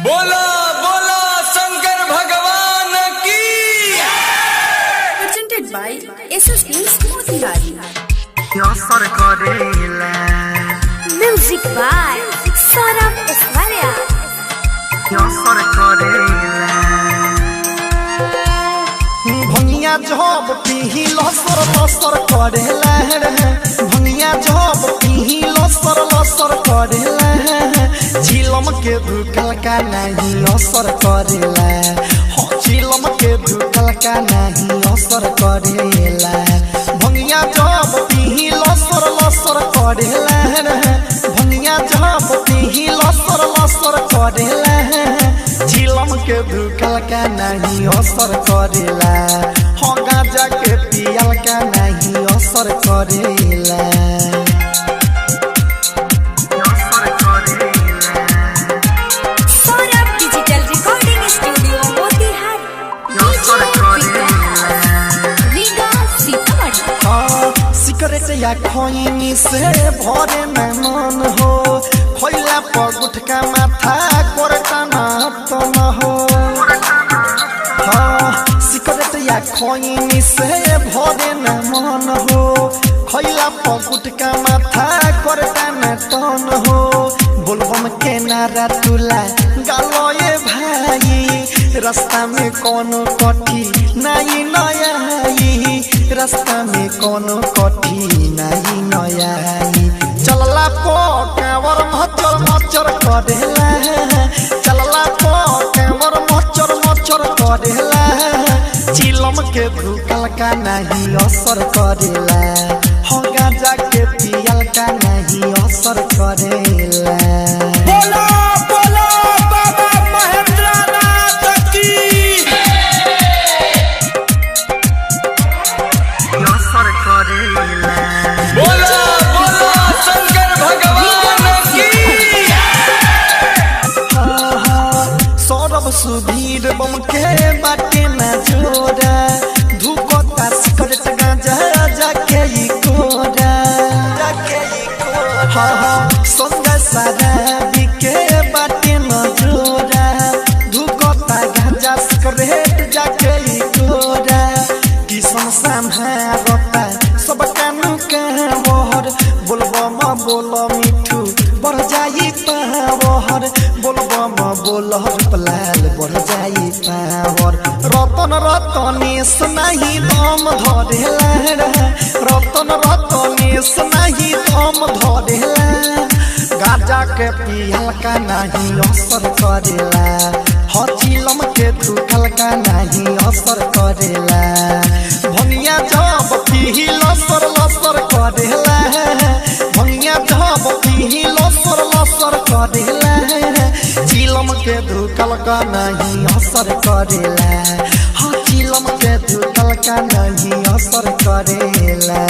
बोला बोला शंकर भगवान की। Presented by SSP Motilal. Music by Saurabh Eswaria. भंगिया जब पीही लसर लसर करेला रे, भंगिया जब पीही लसर लसर करेला, झिलम के भूखल का नहीं असर करेला, झिलम के भूखल का नहीं असर करेला। भंगिया जब पीही लसर लसर करेला रे, भंगिया जब पीही लसर लसर करेला, झिलम के भूखल का नहीं असर करेला, हो गांजा के पियल का नहीं असर करेला। Saurabh Digital Recording Studio Motihari. Riga Sitamarhi. Cigarette या खैनी से भरे में मन हो, खैला पर गुटका माथा कोरटा ना तो न हो। सिगरेट या खैनी से भरे में मन हो, खैला पर गुटका माथा कोरटा ना तो न हो। बोलबम के नारा तुला गालो ये भाई, रास्ता में कोनो कठी नहीं नया, रास्ता में कोनो कठी नहीं नया। चलला पो कांवर मचर मचर करेला, चलला पो कांवर मचर मचर करेला, चिलम के भूखल का नहीं असर करेला, हो गांजा के पियल का नहीं असर करेला। बोला बोला बाबा महेंद्रनाथ की। बोला बोला शंकर भगवान की। सौरभ सुधीर बम के बाटे न जोड़ा, धुकोता सिगरेट गांजा जाके ई कोरा, संजय शराबी के बाटे न जोड़ा, धुकोता गांजा सिगरेट जाके ई कोरा। किसन संभारता सब कानू का बहर, बोलबम बोल मिठू बढ़ जाई पावर, बोलबम बोल पलाल बढ़ जाई पावर। रतन रतनेश नहीं दम धरेला रे, रतन रतनेश नहीं दम धरेला, गाजा के पियल का नहीं असर करेला, चिलम के धुखल का नहीं असर करेला। भंगिया जब पीही लसर लसर करेला, भंगिया जब पीही लसर लसर करेला, चिलम के धुखल का नहीं असर करेला, चिलम के धुखल का नहीं असर करेला।